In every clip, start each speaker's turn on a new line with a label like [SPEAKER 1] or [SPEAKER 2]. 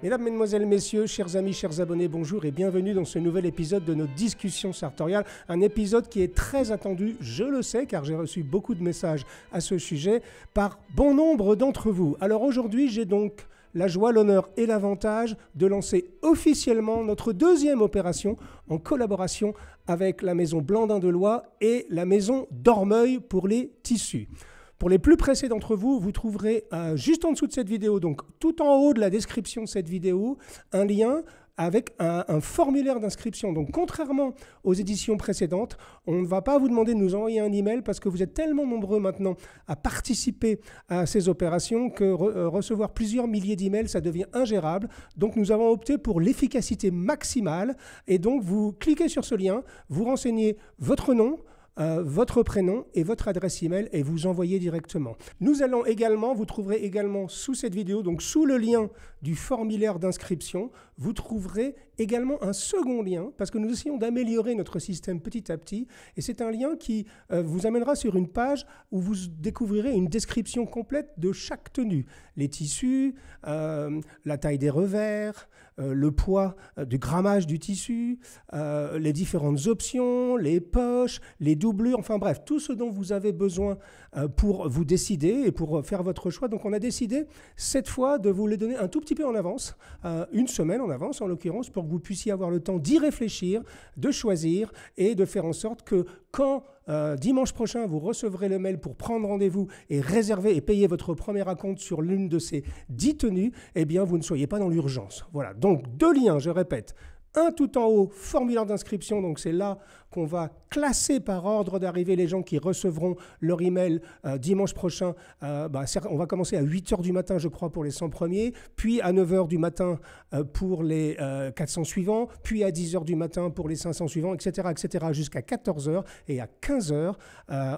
[SPEAKER 1] Mesdames, Mesdemoiselles, Messieurs, chers amis, chers abonnés, bonjour et bienvenue dans ce nouvel épisode de nos discussions sartoriales. Un épisode qui est très attendu, je le sais, car j'ai reçu beaucoup de messages à ce sujet par bon nombre d'entre vous. Alors aujourd'hui, j'ai donc la joie, l'honneur et l'avantage de lancer officiellement notre deuxième opération en collaboration avec la maison Blandin de Loie et la maison Dormeuil pour les tissus. Pour les plus pressés d'entre vous, vous trouverez juste en dessous de cette vidéo, donc tout en haut de la description de cette vidéo, un lien avec un formulaire d'inscription. Donc contrairement aux éditions précédentes, on ne va pas vous demander de nous envoyer un email parce que vous êtes tellement nombreux maintenant à participer à ces opérations que recevoir plusieurs milliers d'emails, ça devient ingérable. Donc nous avons opté pour l'efficacité maximale et donc vous cliquez sur ce lien, vous renseignez votre nom, votre prénom et votre adresse email et vous envoyez directement. Nous allons également, vous trouverez également sous cette vidéo, donc sous le lien du formulaire d'inscription, vous trouverez également un second lien parce que nous essayons d'améliorer notre système petit à petit et c'est un lien qui vous amènera sur une page où vous découvrirez une description complète de chaque tenue. Les tissus, la taille des revers, le poids du grammage du tissu, les différentes options, les poches, les doublures, enfin bref, tout ce dont vous avez besoin pour vous décider et pour faire votre choix. Donc on a décidé cette fois de vous les donner un tout petit peu en avance, une semaine en avance en l'occurrence, pour que vous puissiez avoir le temps d'y réfléchir, de choisir et de faire en sorte que quand dimanche prochain vous recevrez le mail pour prendre rendez-vous et réserver et payer votre premier acompte sur l'une de ces 10 tenues, eh bien vous ne soyez pas dans l'urgence. Voilà, donc deux liens, je répète. Un tout en haut, formulaire d'inscription, donc c'est là qu'on va classer par ordre d'arrivée les gens qui recevront leur email dimanche prochain. On va commencer à 8h du matin, je crois, pour les 100 premiers, puis à 9h du matin pour les 400 suivants, puis à 10h du matin pour les 500 suivants, etc., jusqu'à 14h. Et à 15h,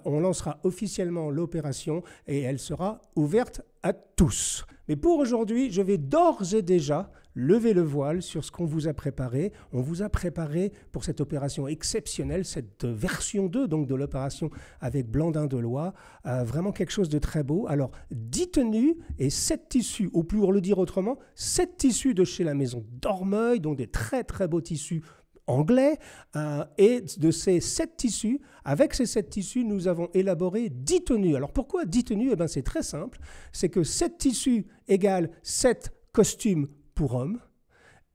[SPEAKER 1] on lancera officiellement l'opération et elle sera ouverte à tous. Mais pour aujourd'hui, je vais d'ores et déjà lever le voile sur ce qu'on vous a préparé. On vous a préparé pour cette opération exceptionnelle, cette version 2 donc, de l'opération avec Blandin de Loie, vraiment quelque chose de très beau. Alors, 10 tenues et 7 tissus, ou pour le dire autrement, 7 tissus de chez la maison Dormeuil, donc des très très beaux tissus anglais, et de ces 7 tissus, avec ces 7 tissus, nous avons élaboré 10 tenues. Alors pourquoi 10 tenues? Eh bien, c'est très simple, c'est que 7 tissus égale 7 costumes pour hommes,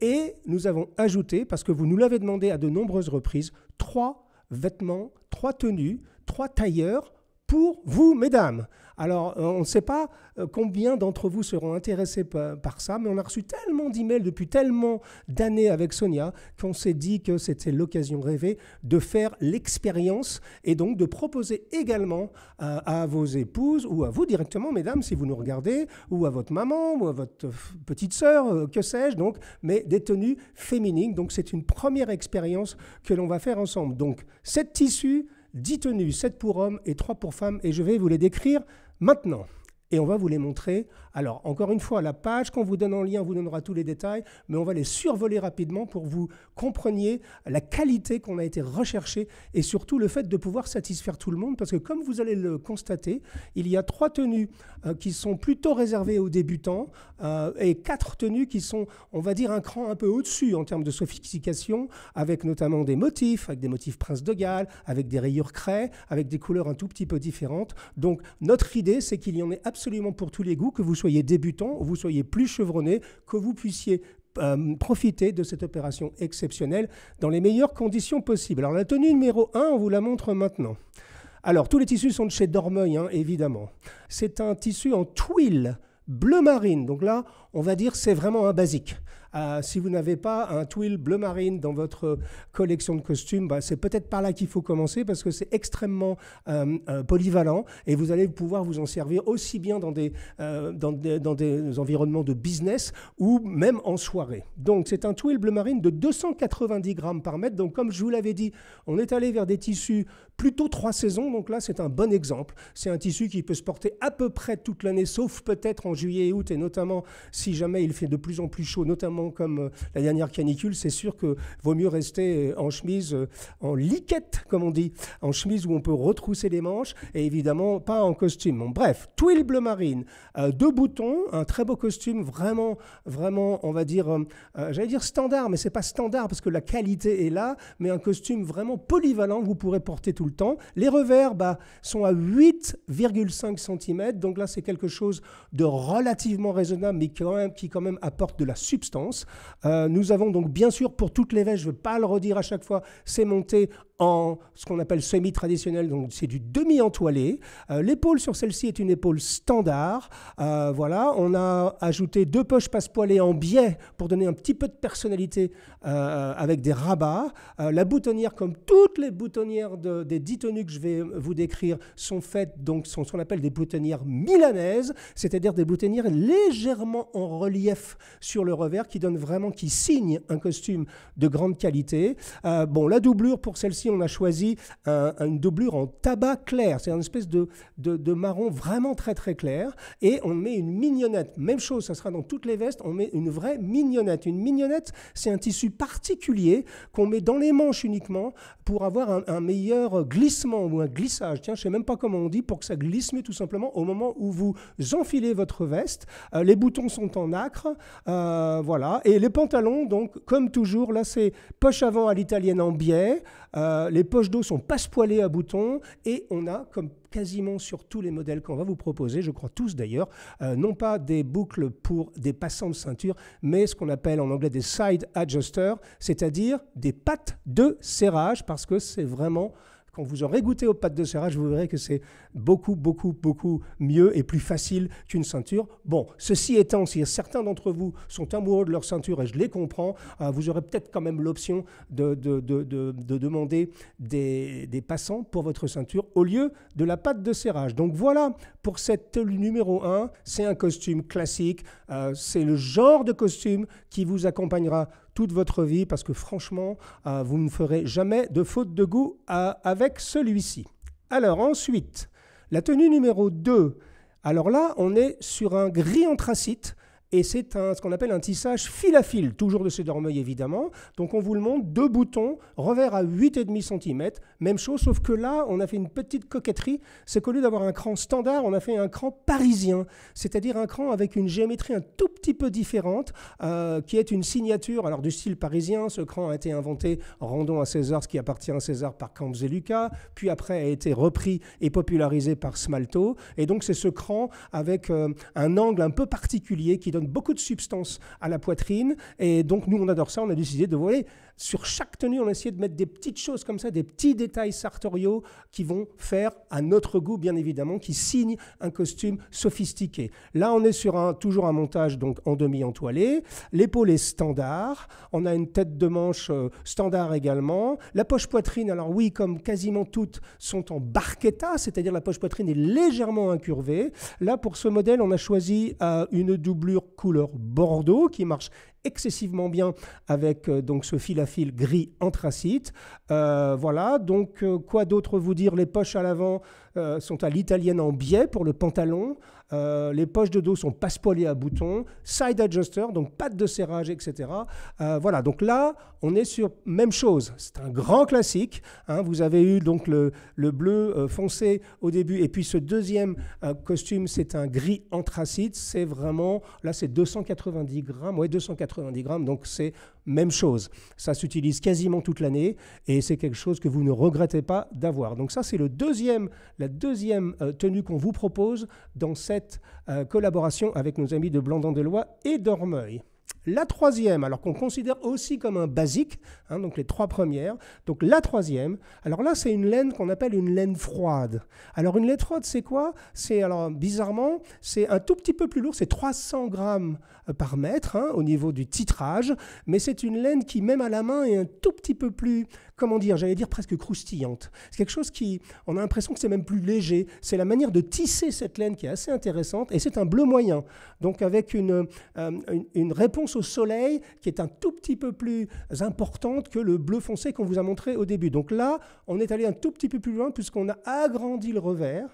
[SPEAKER 1] et nous avons ajouté, parce que vous nous l'avez demandé à de nombreuses reprises, 3 vêtements, 3 tenues, 3 tailleurs pour vous, mesdames. Alors, on ne sait pas combien d'entre vous seront intéressés par ça, mais on a reçu tellement d'emails depuis tellement d'années avec Sonia qu'on s'est dit que c'était l'occasion rêvée de faire l'expérience et donc de proposer également à vos épouses ou à vous directement, mesdames, si vous nous regardez, ou à votre maman ou à votre petite sœur, que sais-je, donc, mais des tenues féminines. Donc, c'est une première expérience que l'on va faire ensemble. Donc, 7 tissus, 10 tenues, 7 pour hommes et 3 pour femmes, et je vais vous les décrire maintenant. Et on va vous les montrer. Alors, encore une fois, la page qu'on vous donne en lien vous donnera tous les détails, mais on va les survoler rapidement pour que vous compreniez la qualité qu'on a été recherchée et surtout le fait de pouvoir satisfaire tout le monde, parce que comme vous allez le constater, il y a 3 tenues qui sont plutôt réservées aux débutants et 4 tenues qui sont, on va dire, un cran un peu au-dessus en termes de sophistication, avec notamment des motifs, avec des motifs Prince de Galles, avec des rayures craie, avec des couleurs un tout petit peu différentes. Donc, notre idée, c'est qu'il y en ait absolument pour tous les goûts, que vous soyez débutant, ou vous soyez plus chevronné, que vous puissiez profiter de cette opération exceptionnelle dans les meilleures conditions possibles. Alors la tenue numéro 1, on vous la montre maintenant. Alors tous les tissus sont de chez Dormeuil, hein, évidemment. C'est un tissu en twill bleu marine, donc là on va dire c'est vraiment un basique. Si vous n'avez pas un twill bleu marine dans votre collection de costumes, c'est peut-être par là qu'il faut commencer parce que c'est extrêmement polyvalent et vous allez pouvoir vous en servir aussi bien dans des environnements de business ou même en soirée. Donc c'est un twill bleu marine de 290 grammes par mètre. Donc comme je vous l'avais dit, on est allé vers des tissus plutôt 3 saisons. Donc là c'est un bon exemple. C'est un tissu qui peut se porter à peu près toute l'année, sauf peut-être en juillet et août, et notamment si jamais il fait de plus en plus chaud, notamment exactement comme la dernière canicule, c'est sûr que vaut mieux rester en chemise, en liquette, comme on dit, en chemise où on peut retrousser les manches, et évidemment pas en costume. Bon, bref, tuile bleu marine, 2 boutons, un très beau costume, vraiment, on va dire, j'allais dire standard, mais c'est pas standard parce que la qualité est là, mais un costume vraiment polyvalent que vous pourrez porter tout le temps. Les revers sont à 8,5 cm, donc là c'est quelque chose de relativement raisonnable, mais qui quand même apporte de la substance. Nous avons donc bien sûr pour toutes les vestes, je ne vais pas le redire à chaque fois, c'est monté en ce qu'on appelle semi-traditionnel, donc c'est du demi-entoilé. L'épaule sur celle-ci est une épaule standard. Voilà, on a ajouté 2 poches passepoilées en biais pour donner un petit peu de personnalité avec des rabats. La boutonnière, comme toutes les boutonnières des 10 tenues que je vais vous décrire, sont faites, donc sont ce qu'on appelle des boutonnières milanaises, c'est-à-dire des boutonnières légèrement en relief sur le revers qui signent un costume de grande qualité. Bon, la doublure pour celle-ci, on a choisi une doublure en tabac clair. C'est une espèce de marron vraiment très très clair. Et on met une mignonnette. Même chose, ça sera dans toutes les vestes, on met une vraie mignonnette. Une mignonnette, c'est un tissu particulier qu'on met dans les manches uniquement pour avoir un meilleur glissement ou un glissage. Tiens, je ne sais même pas comment on dit, pour que ça glisse mieux tout simplement au moment où vous enfilez votre veste. Les boutons sont en nacre. Voilà. Et les pantalons, donc, comme toujours, là, c'est poche avant à l'italienne en biais. Les poches dos sont passepoilées à boutons et on a, comme quasiment sur tous les modèles qu'on va vous proposer, je crois tous d'ailleurs, non pas des boucles pour des passants de ceinture, mais ce qu'on appelle en anglais des side adjusters, c'est-à-dire des pattes de serrage, parce que c'est vraiment... Quand vous aurez goûté aux pattes de serrage, vous verrez que c'est beaucoup mieux et plus facile qu'une ceinture. Bon, ceci étant, si certains d'entre vous sont amoureux de leur ceinture, et je les comprends, vous aurez peut-être quand même l'option de demander des passants pour votre ceinture au lieu de la patte de serrage. Donc voilà pour cette numéro 1. C'est un costume classique. C'est le genre de costume qui vous accompagnera toute votre vie parce que franchement, vous ne ferez jamais de faute de goût avec celui-ci. Alors ensuite, la tenue numéro 2. Alors là, on est sur un gris anthracite et c'est ce qu'on appelle un tissage fil à fil, toujours de chez Dormeuil évidemment. Donc on vous le montre, 2 boutons, revers à 8,5 cm, même chose, sauf que là, on a fait une petite coquetterie, c'est qu'au lieu d'avoir un cran standard, on a fait un cran parisien, c'est-à-dire un cran avec une géométrie un tout petit peu différente, qui est une signature alors du style parisien. Ce cran a été inventé, rendons à César ce qui appartient à César, par Camps et Lucas, puis après a été repris et popularisé par Smalto, et donc c'est ce cran avec un angle un peu particulier qui donne beaucoup de substance à la poitrine, et donc nous on adore ça. On a décidé de, vous voyez, sur chaque tenue on a essayé de mettre des petites choses comme ça, des petits détails sartoriaux qui vont faire à notre goût bien évidemment, qui signent un costume sophistiqué. Là on est sur toujours un montage donc en demi-entoilé, l'épaule est standard, on a une tête de manche standard également, la poche poitrine, alors oui, comme quasiment toutes sont en barchetta, c'est-à-dire la poche poitrine est légèrement incurvée. Là pour ce modèle on a choisi une doublure couleur bordeaux qui marche excessivement bien avec donc ce fil à fil gris anthracite. Voilà, donc quoi d'autre vous dire? Les poches à l'avant sont à l'italienne en biais pour le pantalon. Les poches de dos sont passepoilées à boutons, side adjuster, donc patte de serrage, etc. Voilà, donc là, on est sur même chose. C'est un grand classique. Hein. Vous avez eu donc le bleu foncé au début, et puis ce deuxième costume, c'est un gris anthracite. C'est vraiment, là, c'est 290 grammes, ouais, 290 grammes, donc c'est même chose. Ça s'utilise quasiment toute l'année, et c'est quelque chose que vous ne regrettez pas d'avoir. Donc ça, c'est la deuxième tenue qu'on vous propose dans cette collaboration avec nos amis de Blanc-d'Andelois et Dormeuil. La troisième, alors qu'on considère aussi comme un basique, hein, donc les 3 premières. Donc la troisième, alors là c'est une laine qu'on appelle une laine froide. Alors une laine froide c'est quoi? C'est, alors bizarrement, c'est un tout petit peu plus lourd, c'est 300 grammes par mètre hein, au niveau du titrage, mais c'est une laine qui même à la main est un tout petit peu plus, comment dire, j'allais dire presque croustillante. C'est quelque chose qui, on a l'impression que c'est même plus léger. C'est la manière de tisser cette laine qui est assez intéressante, et c'est un bleu moyen. Donc avec une réponse au soleil qui est un tout petit peu plus importante que le bleu foncé qu'on vous a montré au début. Donc là, on est allé un tout petit peu plus loin puisqu'on a agrandi le revers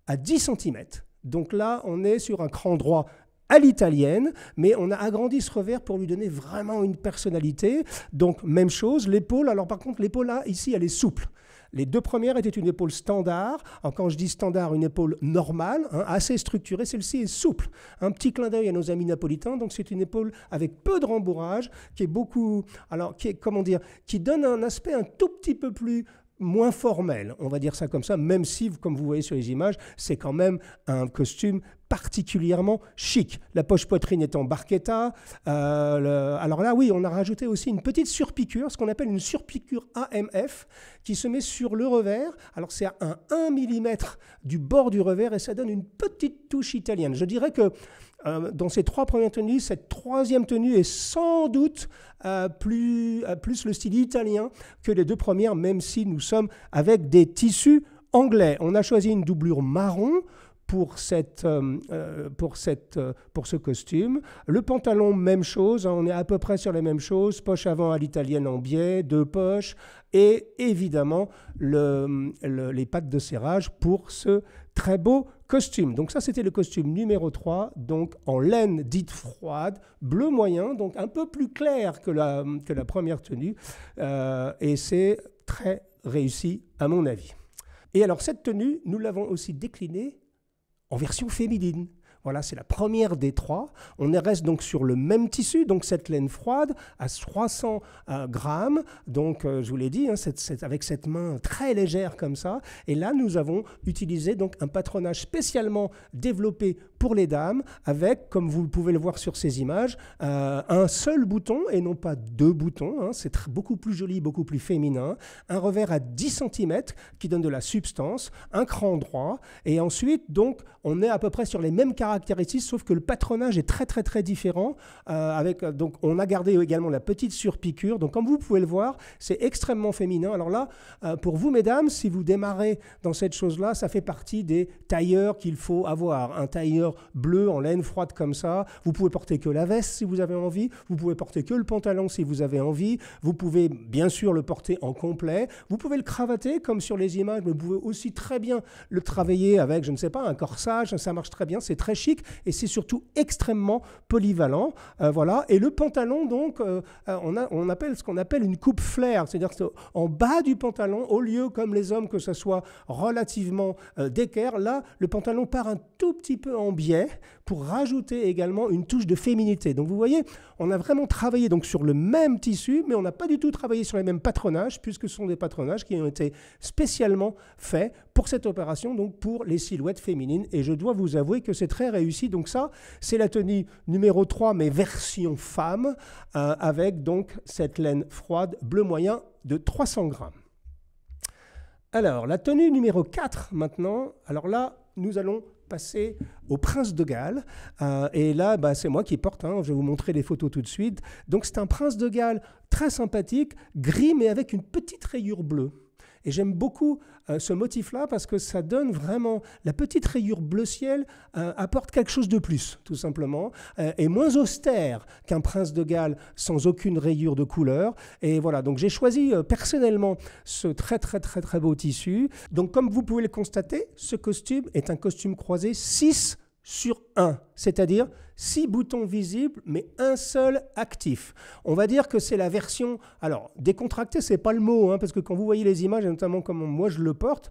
[SPEAKER 1] à 10 cm. Donc là, on est sur un cran droit à l'italienne, mais on a agrandi ce revers pour lui donner vraiment une personnalité. Donc, même chose, l'épaule. Alors, par contre, l'épaule, là, ici, elle est souple. Les deux premières étaient une épaule standard. Alors, quand je dis standard, une épaule normale, assez structurée. Celle-ci est souple. Un petit clin d'œil à nos amis napolitains. Donc, c'est une épaule avec peu de rembourrage, qui est beaucoup, alors, qui est, comment dire, qui donne un aspect un tout petit peu plus moins formel, on va dire ça comme ça, même si, comme vous voyez sur les images, c'est quand même un costume particulièrement chic. La poche poitrine est en barchetta. Alors là, oui, on a rajouté aussi une petite surpiqûre, ce qu'on appelle une surpiqûre AMF, qui se met sur le revers. Alors c'est à 1 mm du bord du revers et ça donne une petite touche italienne. Je dirais que dans ces trois premières tenues, cette troisième tenue est sans doute plus le style italien que les deux premières, même si nous sommes avec des tissus anglais. On a choisi une doublure marron pour ce costume. Le pantalon, même chose, on est à peu près sur les mêmes choses, poche avant à l'italienne en biais, 2 poches, et évidemment les pattes de serrage pour ce très beau costume. Donc ça, c'était le costume numéro 3, donc en laine dite froide, bleu moyen, donc un peu plus clair que la première tenue, et c'est très réussi à mon avis. Et alors cette tenue, nous l'avons aussi déclinée en version féminine. Voilà, c'est la première des 3. On reste donc sur le même tissu, donc cette laine froide à 300 grammes. Donc, je vous l'ai dit, avec cette main très légère comme ça. Et là, nous avons utilisé donc un patronage spécialement développé pour les dames, avec, comme vous pouvez le voir sur ces images, un seul bouton et non pas 2 boutons. C'est beaucoup plus joli, beaucoup plus féminin. Un revers à 10 cm qui donne de la substance, un cran droit. Et ensuite, donc, on est à peu près sur les mêmes caractéristiques, sauf que le patronage est très très très différent. Donc on a gardé également la petite surpiqûre. Donc comme vous pouvez le voir, c'est extrêmement féminin. Alors là, pour vous mesdames, si vous démarrez dans cette chose-là, ça fait partie des tailleurs qu'il faut avoir. Un tailleur bleu en laine froide comme ça. Vous pouvez porter que la veste si vous avez envie. Vous pouvez porter que le pantalon si vous avez envie. Vous pouvez bien sûr le porter en complet. Vous pouvez le cravater comme sur les images, mais vous pouvez aussi très bien le travailler avec, je ne sais pas, un corsage. Ça marche très bien, c'est très chic et c'est surtout extrêmement polyvalent. Voilà. Et le pantalon, donc, on appelle ce qu'on appelle une coupe flair, c'est-à-dire qu'en bas du pantalon, au lieu, comme les hommes, que ça soit relativement d'équerre, là, le pantalon part un tout petit peu en biais pour rajouter également une touche de féminité. Donc, vous voyez, on a vraiment travaillé donc, sur le même tissu, mais on n'a pas du tout travaillé sur les mêmes patronages, puisque ce sont des patronages qui ont été spécialement faits pour cette opération, donc pour les silhouettes féminines. Et je dois vous avouer que c'est très réussi. Donc ça, c'est la tenue numéro 3, mais version femme, avec donc cette laine froide bleu moyen de 300 grammes. Alors, la tenue numéro 4 maintenant. Alors là, nous allons passer au Prince de Galles. Et là, c'est moi qui porte. Je vais vous montrer les photos tout de suite. Donc, c'est un Prince de Galles très sympathique, gris, mais avec une petite rayure bleue. Et j'aime beaucoup ce motif-là parce que ça donne vraiment, la petite rayure bleu ciel apporte quelque chose de plus, tout simplement, et moins austère qu'un Prince de Galles sans aucune rayure de couleur. Et voilà, donc j'ai choisi personnellement ce très très très très beau tissu. Donc comme vous pouvez le constater, ce costume est un costume croisé 6 sur 1, c'est-à-dire 6 boutons visibles, mais un seul actif. On va dire que c'est la version... Alors, décontracté, c'est pas le mot, parce que quand vous voyez les images, et notamment comme moi je le porte,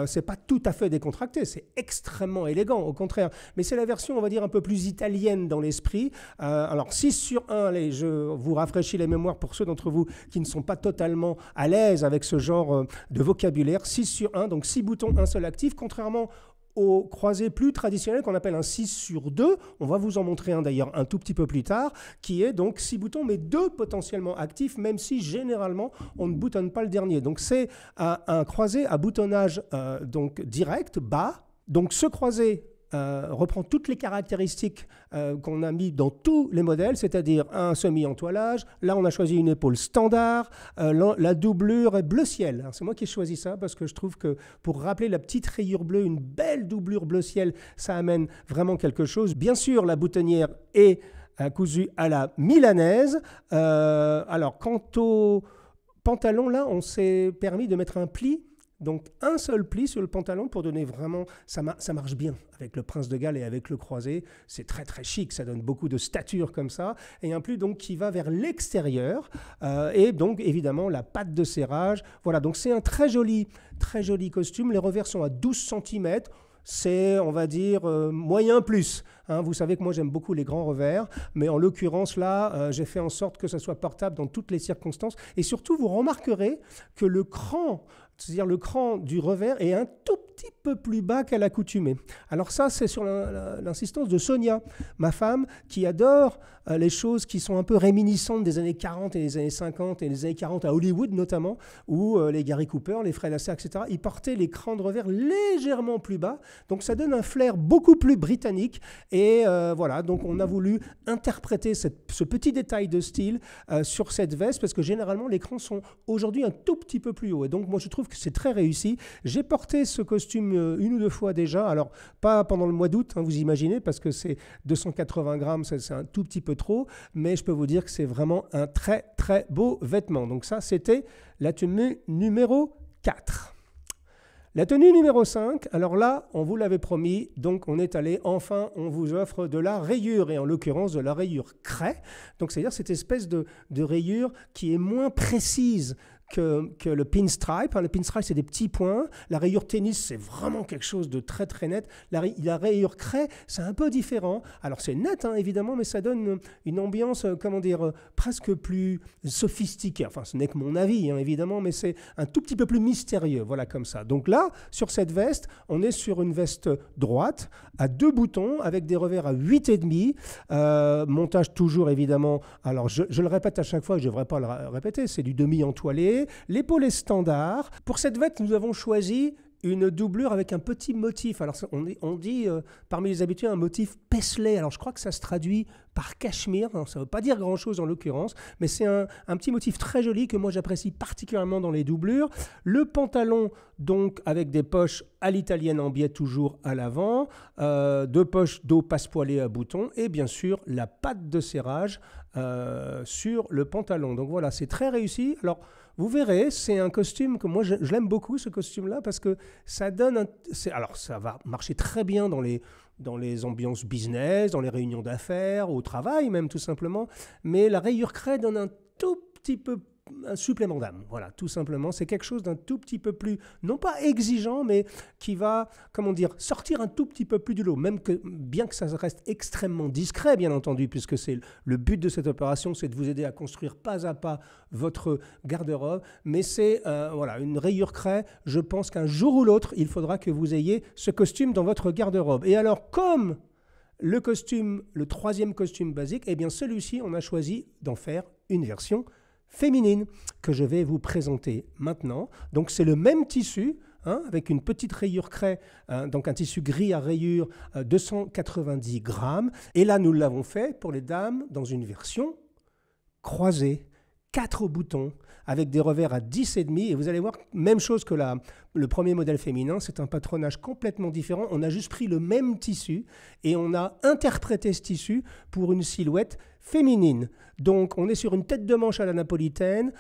[SPEAKER 1] c'est pas tout à fait décontracté, c'est extrêmement élégant, au contraire. Mais c'est la version, on va dire, un peu plus italienne dans l'esprit. Alors, 6 sur 1, je vous rafraîchis les mémoires pour ceux d'entre vous qui ne sont pas totalement à l'aise avec ce genre de vocabulaire. 6 sur 1, donc 6 boutons, un seul actif, contrairement au croisé plus traditionnel qu'on appelle un 6 sur 2, on va vous en montrer un d'ailleurs un tout petit peu plus tard, qui est donc 6 boutons mais 2 potentiellement actifs, même si généralement on ne boutonne pas le dernier. Donc c'est un croisé à boutonnage donc direct, bas. Donc ce croisé reprend toutes les caractéristiques qu'on a mis dans tous les modèles, c'est-à-dire un semi-entoilage. Là, on a choisi une épaule standard. La doublure est bleu ciel. C'est moi qui ai choisi ça parce que je trouve que pour rappeler la petite rayure bleue, une belle doublure bleu ciel, ça amène vraiment quelque chose. Bien sûr, la boutonnière est cousue à la milanaise. Alors, quant au pantalon, là, on s'est permis de mettre un pli Donc un seul pli sur le pantalon pour donner vraiment, ça marche bien avec le Prince de Galles et avec le croisé, c'est très très chic, ça donne beaucoup de stature comme ça, et un pli donc qui va vers l'extérieur, et donc évidemment la patte de serrage, voilà, donc c'est un très joli costume, les revers sont à 12 cm, c'est, on va dire, moyen plus. Hein, vous savez que moi j'aime beaucoup les grands revers, mais en l'occurrence là, j'ai fait en sorte que ça soit portable dans toutes les circonstances. Et surtout, vous remarquerez que le cran, c'est-à-dire le cran du revers, est un tout petit peu plus bas qu'à l'accoutumée. Alors ça, c'est sur l'insistance de Sonia, ma femme, qui adore les choses qui sont un peu réminiscentes des années 40 et des années 50 et des années 40 à Hollywood notamment, où les Gary Cooper, les Fred Astaire, etc., ils portaient les crans de revers légèrement plus bas. Donc ça donne un flair beaucoup plus britannique. Et voilà, donc on a voulu interpréter ce petit détail de style sur cette veste, parce que généralement les crans sont aujourd'hui un tout petit peu plus hauts. Et donc moi je trouve que c'est très réussi. J'ai porté ce costume une ou deux fois déjà, alors pas pendant le mois d'août, hein, vous imaginez, parce que c'est 280 grammes, c'est un tout petit peu trop, mais je peux vous dire que c'est vraiment un très très beau vêtement. Donc ça, c'était la tenue numéro 4. La tenue numéro 5, alors là, on vous l'avait promis, donc on est allé, enfin, on vous offre de la rayure, et en l'occurrence de la rayure craie. Donc c'est-à-dire cette espèce de rayure qui est moins précise que le pinstripe. Le pinstripe, c'est des petits points. La rayure tennis, c'est vraiment quelque chose de très très net. La rayure craie, c'est un peu différent. Alors c'est net, hein, évidemment, mais ça donne une ambiance, presque plus sophistiquée. Enfin, ce n'est que mon avis, hein, évidemment, mais c'est un tout petit peu plus mystérieux. Voilà, comme ça. Donc là, sur cette veste, on est sur une veste droite, à 2 boutons, avec des revers à 8,5. Montage toujours, évidemment. Alors, je le répète à chaque fois, je ne devrais pas le répéter, c'est du demi-entoilé. L'épaule est standard. Pour cette veste, nous avons choisi une doublure avec un petit motif. Alors, on dit parmi les habitués un motif Paisley. Alors, je crois que ça se traduit par cachemire. Alors, ça ne veut pas dire grand-chose en l'occurrence, mais c'est un petit motif très joli que moi j'apprécie particulièrement dans les doublures. Le pantalon, donc, avec des poches à l'italienne en biais toujours à l'avant, 2 poches d'eau passepoilée à boutons et bien sûr la patte de serrage sur le pantalon. Donc voilà, c'est très réussi. Alors, vous verrez, c'est un costume que moi, je l'aime beaucoup, ce costume-là, parce que ça donne... alors, ça va marcher très bien dans les ambiances business, dans les réunions d'affaires, au travail même, tout simplement. Mais la rayure craie donne un tout petit peu un supplément d'âme. Voilà, tout simplement. C'est quelque chose d'un tout petit peu plus, non pas exigeant, mais qui va, sortir un tout petit peu plus du lot. Bien que ça reste extrêmement discret, bien entendu, puisque c'est le but de cette opération, c'est de vous aider à construire pas à pas votre garde-robe. Mais c'est une rayure craie. Je pense qu'un jour ou l'autre, il faudra que vous ayez ce costume dans votre garde-robe. Et alors, comme le 3e costume basique, eh bien celui-ci, on a choisi d'en faire une version féminine que je vais vous présenter maintenant. Donc c'est le même tissu, avec une petite rayure craie, donc un tissu gris à rayure, 290 grammes. Et là, nous l'avons fait pour les dames dans une version croisée, 4 boutons, avec des revers à 10,5. Et vous allez voir, même chose que le premier modèle féminin, c'est un patronage complètement différent. On a juste pris le même tissu et on a interprété ce tissu pour une silhouette féminine. Donc, on est sur une tête de manche à la napolitaine.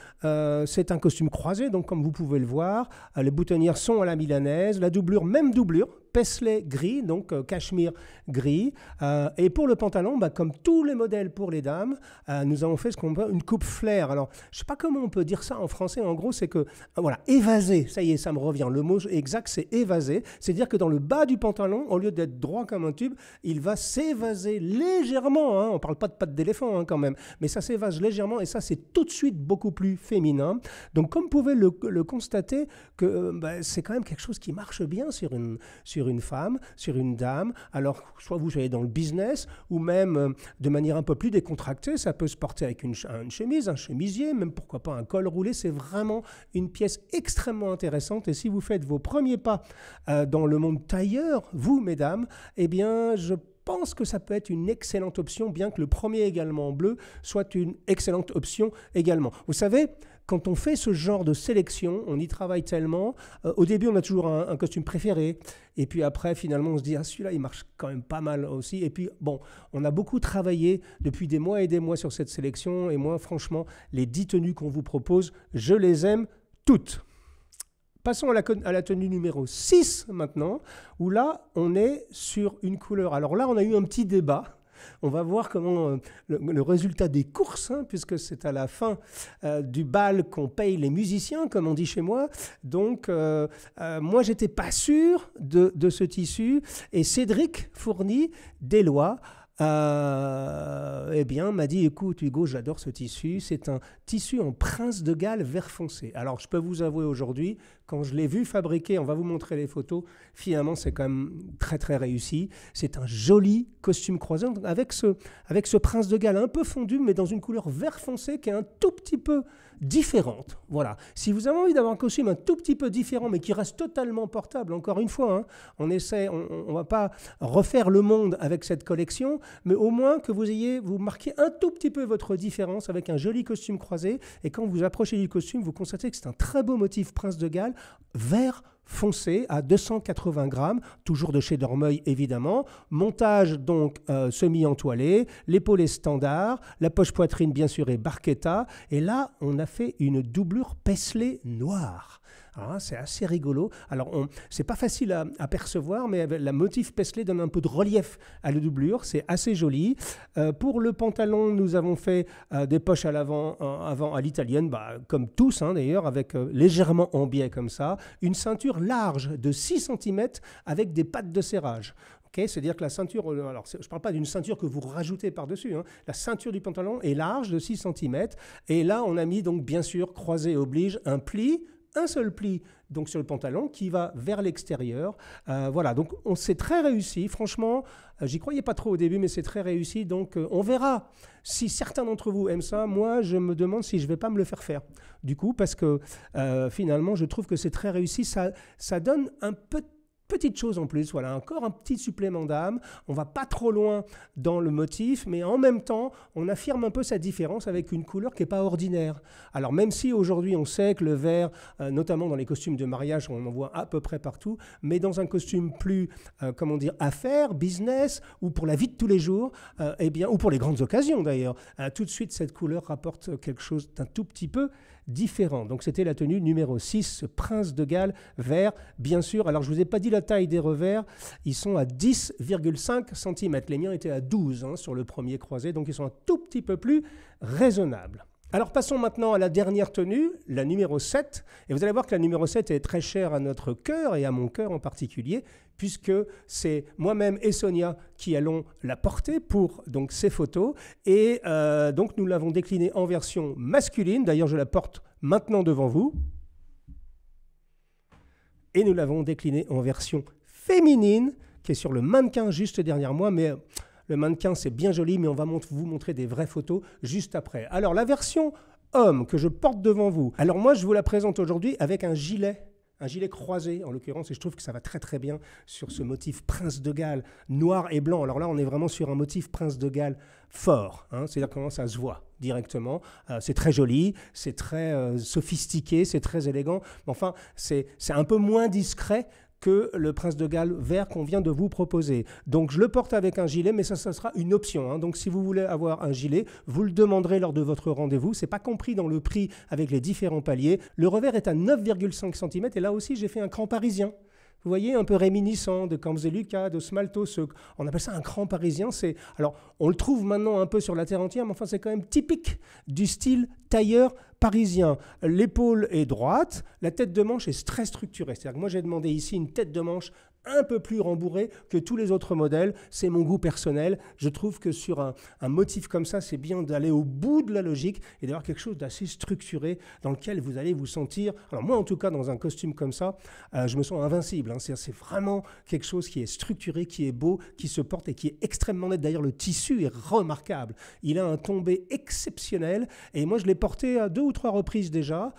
[SPEAKER 1] C'est un costume croisé, donc comme vous pouvez le voir. Les boutonnières sont à la milanaise. La doublure, même doublure, Paisley gris, donc cachemire gris. Et pour le pantalon, comme tous les modèles pour les dames, nous avons fait ce qu'on appelle une coupe flair. Alors, je ne sais pas comment on peut dire ça en français. En gros, c'est que, évasé. Ça y est, ça me revient. Le mot exact, c'est évasé. C'est-à-dire que dans le bas du pantalon, au lieu d'être droit comme un tube, il va s'évaser légèrement. On ne parle pas de pattes d'éléphant quand même, mais ça s'évase légèrement et ça, c'est tout de suite beaucoup plus féminin. Donc, comme vous pouvez le constater, que c'est quand même quelque chose qui marche bien sur une femme, sur une dame. Alors, soit vous soyez dans le business ou même de manière un peu plus décontractée, ça peut se porter avec une chemise, un chemisier, même pourquoi pas un col roulé. C'est vraiment une pièce extrêmement intéressante. Et si vous faites vos premiers pas dans le monde tailleur, vous, mesdames, eh bien, je pense que ça peut être une excellente option, bien que le premier également en bleu soit une excellente option également. Vous savez, quand on fait ce genre de sélection, on y travaille tellement. Au début, on a toujours un costume préféré. Et puis après, finalement, on se dit, celui-là, il marche quand même pas mal aussi. Et puis, on a beaucoup travaillé depuis des mois et des mois sur cette sélection. Et moi, franchement, les 10 tenues qu'on vous propose, je les aime toutes. Passons à la tenue numéro 6 maintenant, où là, on est sur une couleur. Alors là, on a eu un petit débat. On va voir comment le résultat des courses, hein, puisque c'est à la fin du bal qu'on paye les musiciens, comme on dit chez moi. Donc, moi, j'étais pas sûr de ce tissu. Et Cédric Fourny d'Éloie, eh bien, m'a dit, écoute Hugo, j'adore ce tissu, c'est un tissu en Prince de Galles vert foncé. Alors, je peux vous avouer aujourd'hui, quand je l'ai vu fabriquer, on va vous montrer les photos, finalement, c'est quand même très, très réussi. C'est un joli costume croisé avec ce Prince de Galles un peu fondu, mais dans une couleur vert foncé qui est un tout petit peu différente. Voilà. Si vous avez envie d'avoir un costume un tout petit peu différent, mais qui reste totalement portable, encore une fois, hein, on ne va pas refaire le monde avec cette collection, mais au moins que vous marquez un tout petit peu votre différence avec un joli costume croisé, et quand vous approchez du costume, vous constatez que c'est un très beau motif Prince de Galles, vert foncé à 280 grammes, toujours de chez Dormeuil évidemment, montage donc semi-entoilé, l'épaule est standard, la poche poitrine bien sûr est Barchetta, et là on a fait une doublure Paisley noire. Alors, c'est assez rigolo. Alors, c'est pas facile à percevoir, mais la motif Paisley donne un peu de relief à la doublure. C'est assez joli. Pour le pantalon, nous avons fait des poches à l'avant, avant à l'italienne, comme tous hein, d'ailleurs, avec légèrement en biais comme ça. Une ceinture large de 6 cm avec des pattes de serrage. Okay, c'est-à-dire que la ceinture, alors je ne parle pas d'une ceinture que vous rajoutez par-dessus, hein, la ceinture du pantalon est large de 6 cm. Et là, on a mis donc bien sûr, croisé oblige, un seul pli donc sur le pantalon qui va vers l'extérieur. Voilà, donc c'est très réussi. Franchement, j'y croyais pas trop au début, mais c'est très réussi. Donc on verra si certains d'entre vous aiment ça. Moi, je me demande si je vais pas me le faire du coup, parce que finalement, je trouve que c'est très réussi. Ça donne un petite chose en plus, voilà, encore un petit supplément d'âme. On va pas trop loin dans le motif, mais en même temps, on affirme un peu sa différence avec une couleur qui n'est pas ordinaire. Alors même si aujourd'hui on sait que le vert, notamment dans les costumes de mariage, on en voit à peu près partout, mais dans un costume plus, affaires, business, ou pour la vie de tous les jours, eh bien, ou pour les grandes occasions d'ailleurs, tout de suite cette couleur rapporte quelque chose d'un tout petit peu différent. Donc c'était la tenue numéro 6, ce Prince de Galles vert, bien sûr. Alors je ne vous ai pas dit la taille des revers, ils sont à 10,5 cm. Les miens étaient à 12 hein, sur le premier croisé, donc ils sont un tout petit peu plus raisonnables. Alors passons maintenant à la dernière tenue, la numéro 7. Et vous allez voir que la numéro 7 est très chère à notre cœur et à mon cœur en particulier, puisque c'est moi-même et Sonia qui allons la porter pour donc, ces photos. Et donc nous l'avons déclinée en version masculine. D'ailleurs, je la porte maintenant devant vous. Et nous l'avons déclinée en version féminine, qui est sur le mannequin juste derrière moi. Mais le mannequin, c'est bien joli, mais on va vous montrer des vraies photos juste après. Alors, la version homme que je porte devant vous. Alors moi, je vous la présente aujourd'hui avec un gilet croisé en l'occurrence, et je trouve que ça va très très bien sur ce motif Prince de Galles noir et blanc. Alors là, on est vraiment sur un motif Prince de Galles fort, hein, c'est-à-dire comment ça se voit directement. C'est très joli, c'est très sophistiqué, c'est très élégant, mais enfin, c'est un peu moins discret que le Prince de Galles vert qu'on vient de vous proposer. Donc je le porte avec un gilet, mais ça sera une option. Hein. Donc si vous voulez avoir un gilet, vous le demanderez lors de votre rendez-vous. Ce n'est pas compris dans le prix avec les différents paliers. Le revers est à 9,5 cm et là aussi j'ai fait un cran parisien. Vous voyez, un peu réminiscent de Camps et Lucas, de Smalto. On appelle ça un cran parisien. Alors, on le trouve maintenant un peu sur la terre entière, mais enfin, c'est quand même typique du style tailleur parisien. L'épaule est droite, la tête de manche est très structurée. C'est-à-dire que moi, j'ai demandé ici une tête de manche un peu plus rembourrée que tous les autres modèles. C'est mon goût personnel. Je trouve que sur un motif comme ça, c'est bien d'aller au bout de la logique et d'avoir quelque chose d'assez structuré dans lequel vous allez vous sentir... Alors moi, en tout cas, dans un costume comme ça, je me sens invincible. Hein. C'est vraiment quelque chose qui est structuré, qui est beau, qui se porte et qui est extrêmement net. D'ailleurs, le tissu est remarquable. Il a un tombé exceptionnel et moi, je l'ai porté à 2 ou 3 reprises déjà.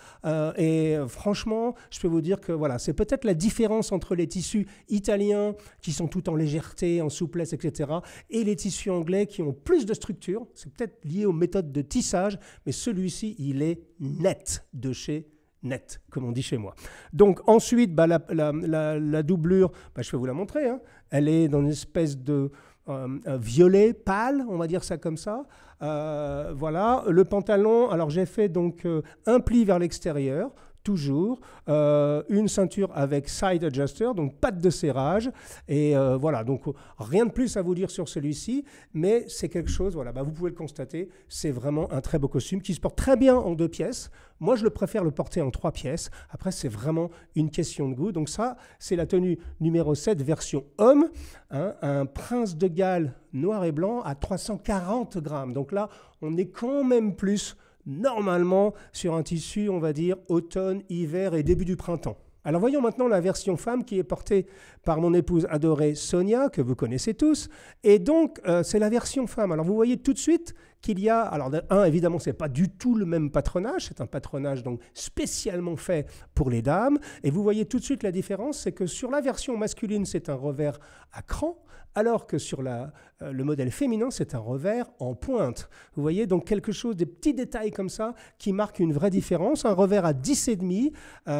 [SPEAKER 1] Et franchement, je peux vous dire que voilà, c'est peut-être la différence entre les tissus italiens qui sont tout en légèreté, en souplesse, etc. et les tissus anglais qui ont plus de structure. C'est peut-être lié aux méthodes de tissage, mais celui-ci, il est net de chez net, comme on dit chez moi. Donc ensuite, la doublure, je vais vous la montrer. Hein. Elle est dans une espèce de violet pâle, on va dire ça comme ça. Voilà, le pantalon, alors j'ai fait donc un pli vers l'extérieur, toujours, une ceinture avec side adjuster, donc patte de serrage, et voilà, donc rien de plus à vous dire sur celui-ci, mais c'est quelque chose, voilà, vous pouvez le constater, c'est vraiment un très beau costume qui se porte très bien en 2 pièces. Moi, je le préfère le porter en 3 pièces. Après, c'est vraiment une question de goût. Donc ça, c'est la tenue numéro 7, version homme, hein, un prince de Galles noir et blanc à 340 grammes. Donc là, on est quand même plus normalement sur un tissu, on va dire, automne, hiver et début du printemps. Alors voyons maintenant la version femme qui est portée par mon épouse adorée Sonia, que vous connaissez tous. Et donc, c'est la version femme. Alors vous voyez tout de suite qu'il y a... Alors évidemment, ce n'est pas du tout le même patronage. C'est un patronage donc spécialement fait pour les dames. Et vous voyez tout de suite la différence, c'est que sur la version masculine, c'est un revers à cran, alors que sur le modèle féminin, c'est un revers en pointe. Vous voyez donc quelque chose, des petits détails comme ça qui marquent une vraie différence. Un revers à 10,5.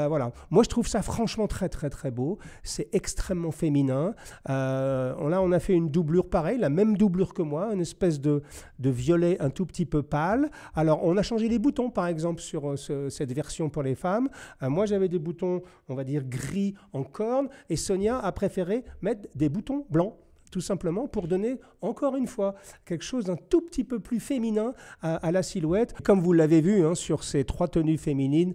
[SPEAKER 1] Voilà. Moi, je trouve ça franchement très, très, très beau. C'est extrêmement féminin. Là, on a fait une doublure pareille, la même doublure que moi, une espèce de violet un tout petit peu pâle. Alors, on a changé les boutons, par exemple, sur cette version pour les femmes. Moi, j'avais des boutons, on va dire, gris en corne, et Sonia a préféré mettre des boutons blancs, tout simplement pour donner, encore une fois, quelque chose d'un tout petit peu plus féminin à la silhouette. Comme vous l'avez vu sur ces 3 tenues féminines,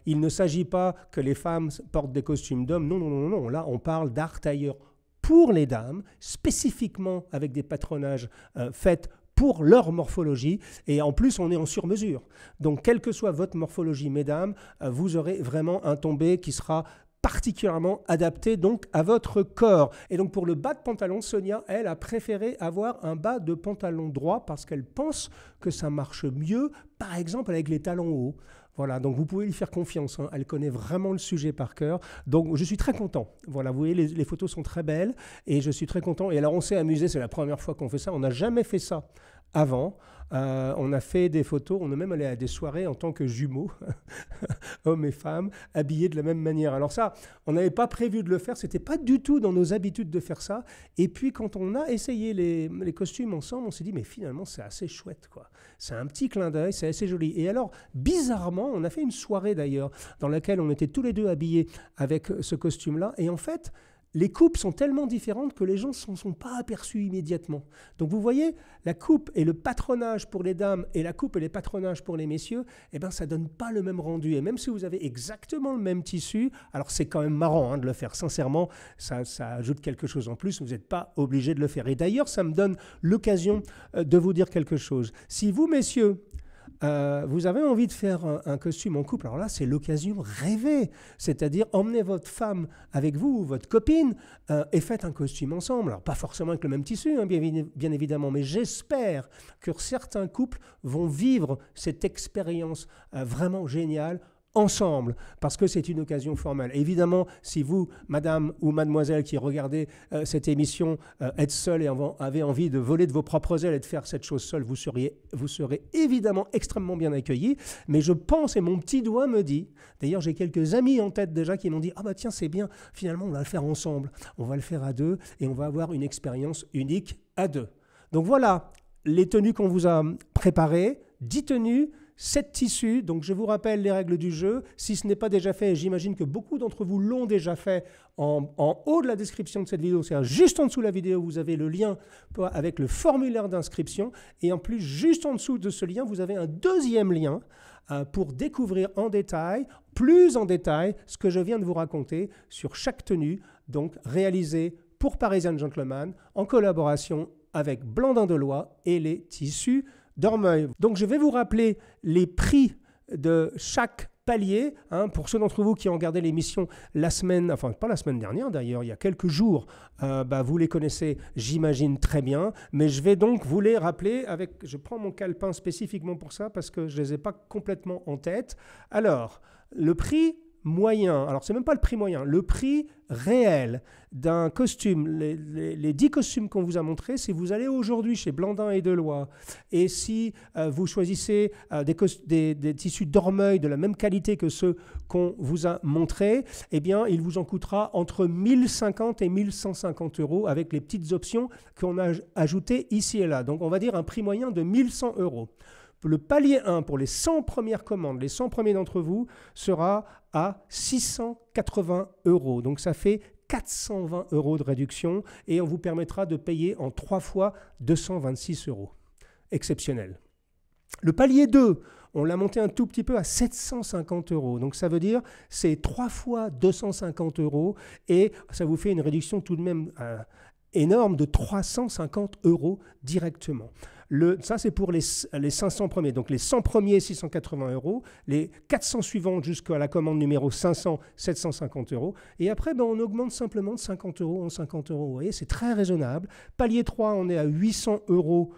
[SPEAKER 1] il ne s'agit pas que les femmes portent des costumes d'hommes. Non, non, non, non. Là, on parle d'art tailleur pour les dames, spécifiquement avec des patronages faits pour leur morphologie, et en plus on est en sur-mesure. Donc quelle que soit votre morphologie, mesdames, vous aurez vraiment un tombé qui sera particulièrement adapté donc à votre corps. Et donc pour le bas de pantalon, Sonia, elle, a préféré avoir un bas de pantalon droit parce qu'elle pense que ça marche mieux, par exemple avec les talons hauts. Voilà, donc vous pouvez lui faire confiance, elle connaît vraiment le sujet par cœur. Donc je suis très content. Voilà, vous voyez, les photos sont très belles et je suis très content. Et alors on s'est amusé, c'est la première fois qu'on fait ça, on n'a jamais fait ça avant. On a fait des photos, on est même allé à des soirées en tant que jumeaux, hommes et femmes, habillés de la même manière. Alors ça, on n'avait pas prévu de le faire, c'était pas du tout dans nos habitudes de faire ça. Et puis quand on a essayé les costumes ensemble, on s'est dit, mais finalement c'est assez chouette, quoi. C'est un petit clin d'œil, c'est assez joli. Et alors, bizarrement, on a fait une soirée d'ailleurs, dans laquelle on était tous les deux habillés avec ce costume-là. Et en fait, les coupes sont tellement différentes que les gens ne s'en sont pas aperçus immédiatement. Donc vous voyez, la coupe et le patronage pour les dames et la coupe et les patronages pour les messieurs, ça ne donne pas le même rendu. Et même si vous avez exactement le même tissu, alors c'est quand même marrant de le faire, sincèrement, ça ajoute quelque chose en plus, vous n'êtes pas obligé de le faire. Et d'ailleurs, ça me donne l'occasion de vous dire quelque chose. Si vous, messieurs, vous avez envie de faire un costume en couple, alors là c'est l'occasion rêvée, c'est-à-dire emmenez votre femme avec vous ou votre copine et faites un costume ensemble. Alors pas forcément avec le même tissu, bien évidemment, mais j'espère que certains couples vont vivre cette expérience vraiment géniale ensemble, parce que c'est une occasion formelle. Évidemment, si vous, madame ou mademoiselle qui regardez cette émission, êtes seule et avez envie de voler de vos propres ailes et de faire cette chose seule, vous serez évidemment extrêmement bien accueillis, mais je pense, et mon petit doigt me dit, d'ailleurs j'ai quelques amis en tête déjà qui m'ont dit « Ah bah tiens, c'est bien, finalement on va le faire ensemble, on va le faire à deux et on va avoir une expérience unique à deux ». Donc voilà les tenues qu'on vous a préparées, 10 tenues, 7 tissus, donc je vous rappelle les règles du jeu. Si ce n'est pas déjà fait, j'imagine que beaucoup d'entre vous l'ont déjà fait en haut de la description de cette vidéo. C'est juste en dessous de la vidéo, vous avez le lien avec le formulaire d'inscription. Et en plus, juste en dessous de ce lien, vous avez un deuxième lien pour découvrir en détail, plus en détail, ce que je viens de vous raconter sur chaque tenue, donc réalisée pour Parisian Gentleman en collaboration avec Blandin Deloy et les tissus Dormeuil. Donc je vais vous rappeler les prix de chaque palier, pour ceux d'entre vous qui ont regardé l'émission la semaine, enfin pas la semaine dernière d'ailleurs, il y a quelques jours, vous les connaissez, j'imagine très bien, mais je vais donc vous les rappeler je prends mon calepin spécifiquement pour ça parce que je ne les ai pas complètement en tête. Alors, le prix moyen, alors c'est même pas le prix moyen, le prix réel d'un costume, les 10 costumes qu'on vous a montrés, si vous allez aujourd'hui chez Blandin et Deloy et si vous choisissez des tissus Dormeuil de la même qualité que ceux qu'on vous a montrés, eh bien il vous en coûtera entre 1050 et 1150 € avec les petites options qu'on a ajoutées ici et là. Donc on va dire un prix moyen de 1100 €. Le palier 1 pour les 100 premières commandes, les 100 premiers d'entre vous, sera à 680 €. Donc ça fait 420 € de réduction et on vous permettra de payer en 3 fois 226 €. Exceptionnel. Le palier 2, on l'a monté un tout petit peu à 750 €. Donc ça veut dire c'est 3 fois 250 € et ça vous fait une réduction tout de même énorme de 350 € directement. Ça, c'est pour les 500 premiers. Donc, les 100 premiers, 680 €. Les 400 suivants jusqu'à la commande numéro 500, 750 €. Et après, on augmente simplement de 50 € en 50 €. Vous voyez, c'est très raisonnable. Palier 3, on est à 800 €.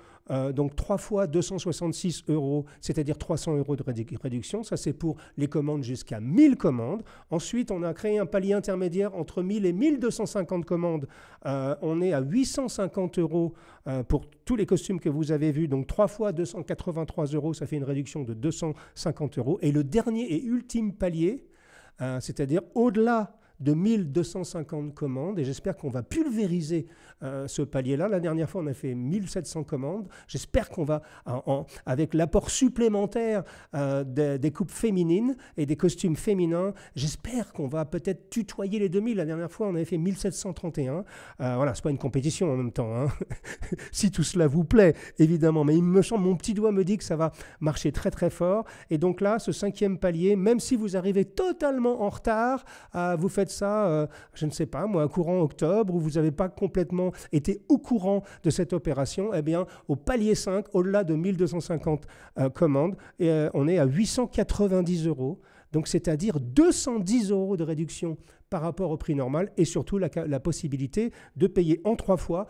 [SPEAKER 1] Donc 3 fois 266 €, c'est-à-dire 300 € de réduction. Ça, c'est pour les commandes jusqu'à 1000 commandes. Ensuite, on a créé un palier intermédiaire entre 1000 et 1250 commandes. On est à 850 € pour tous les costumes que vous avez vus. Donc 3 fois 283 €, ça fait une réduction de 250 €. Et le dernier et ultime palier, c'est-à-dire au-delà de 1250 commandes, et j'espère qu'on va pulvériser ce palier-là. La dernière fois, on a fait 1700 commandes. J'espère qu'on va, avec l'apport supplémentaire des coupes féminines et des costumes féminins, j'espère qu'on va peut-être tutoyer les 2000. La dernière fois, on avait fait 1731. Voilà, c'est pas une compétition en même temps, hein. Si tout cela vous plaît, évidemment. Mais il me semble, mon petit doigt me dit que ça va marcher très très fort. Et donc là, ce 5e palier, même si vous arrivez totalement en retard, vous faites ça, je ne sais pas, moi, courant octobre, où vous n'avez pas complètement été au courant de cette opération, eh bien, au palier 5, au-delà de 1250 commandes, on est à 890 €. Donc, c'est-à-dire 210 € de réduction par rapport au prix normal et surtout la possibilité de payer en 3 fois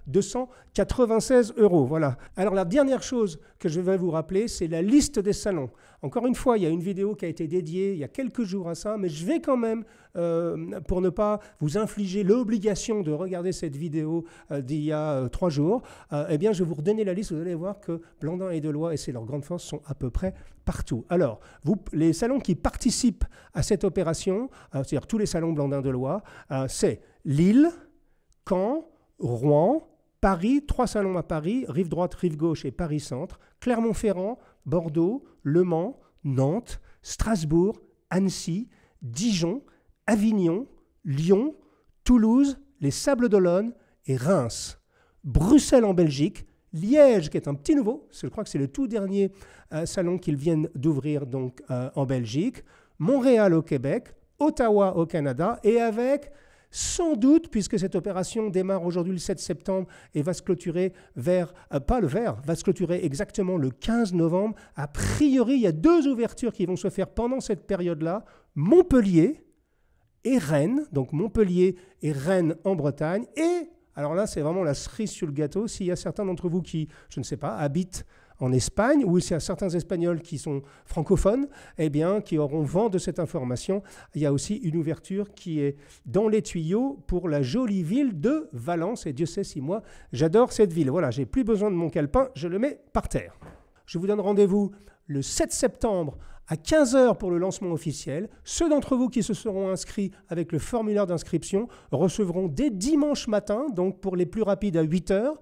[SPEAKER 1] 296 €. Voilà. Alors, la dernière chose que je vais vous rappeler, c'est la liste des salons. Encore une fois, il y a une vidéo qui a été dédiée il y a quelques jours à ça, mais je vais quand même, pour ne pas vous infliger l'obligation de regarder cette vidéo d'il y a 3 jours, eh bien, je vais vous redonner la liste. Vous allez voir que Blandin et Deloy, et c'est leur grande force, sont à peu près partout. Alors, les salons qui participent à cette opération, c'est-à-dire tous les salons Blandin-Deloy, c'est Lille, Caen, Rouen, Paris, 3 salons à Paris, rive droite, rive gauche et Paris Centre, Clermont-Ferrand, Bordeaux, Le Mans, Nantes, Strasbourg, Annecy, Dijon, Avignon, Lyon, Toulouse, les Sables-d'Olonne et Reims. Bruxelles en Belgique, Liège qui est un petit nouveau, je crois que c'est le tout dernier salon qu'ils viennent d'ouvrir donc en Belgique, Montréal au Québec, Ottawa au Canada et avec sans doute, puisque cette opération démarre aujourd'hui le 7 septembre et va se clôturer va se clôturer exactement le 15 novembre. A priori, il y a 2 ouvertures qui vont se faire pendant cette période-là, Montpellier et Rennes, donc Montpellier et Rennes en Bretagne. Et alors là, c'est vraiment la cerise sur le gâteau. S'il y a certains d'entre vous qui, je ne sais pas, habitent en Espagne, ou s'il y a certains Espagnols qui sont francophones, eh bien, qui auront vent de cette information, il y a aussi une ouverture qui est dans les tuyaux pour la jolie ville de Valence. Et Dieu sait si moi, j'adore cette ville. Voilà, j'ai plus besoin de mon calepin, je le mets par terre. Je vous donne rendez-vous le 7 septembre à 15 h pour le lancement officiel. Ceux d'entre vous qui se seront inscrits avec le formulaire d'inscription recevront dès dimanche matin, donc pour les plus rapides à 8 h,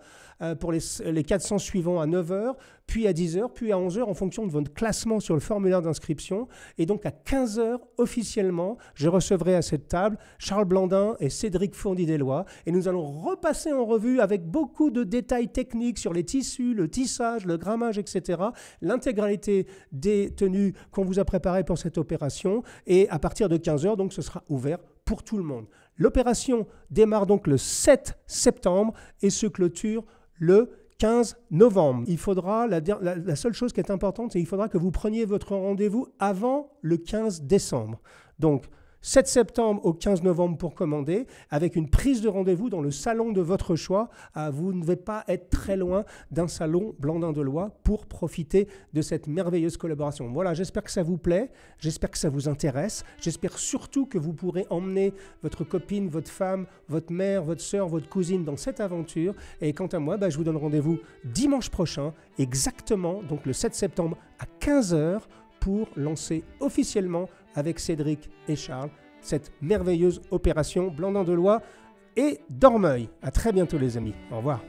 [SPEAKER 1] pour les 400 suivants à 9 h, puis à 10 h, puis à 11 h en fonction de votre classement sur le formulaire d'inscription. Et donc à 15 h officiellement, je recevrai à cette table Charles Blandin et Cédric Fournier-Deloy et nous allons repasser en revue avec beaucoup de détails techniques sur les tissus, le tissage, le grammage, etc. L'intégralité des tenues qu'on vous a préparées pour cette opération et à partir de 15 h, donc ce sera ouvert pour tout le monde. L'opération démarre donc le 7 septembre et se clôture le 15 novembre. Il faudra, la seule chose qui est importante, c'est qu'il faudra que vous preniez votre rendez-vous avant le 15 décembre. Donc, 7 septembre au 15 novembre pour commander, avec une prise de rendez-vous dans le salon de votre choix. Vous ne devez pas être très loin d'un salon Blandin-Deloy pour profiter de cette merveilleuse collaboration. Voilà, j'espère que ça vous plaît, j'espère que ça vous intéresse, j'espère surtout que vous pourrez emmener votre copine, votre femme, votre mère, votre sœur, votre cousine dans cette aventure. Et quant à moi, je vous donne rendez-vous dimanche prochain, exactement, donc le 7 septembre à 15 h, pour lancer officiellement avec Cédric et Charles cette merveilleuse opération Blandin-Deloy et Dormeuil. À très bientôt les amis. Au revoir.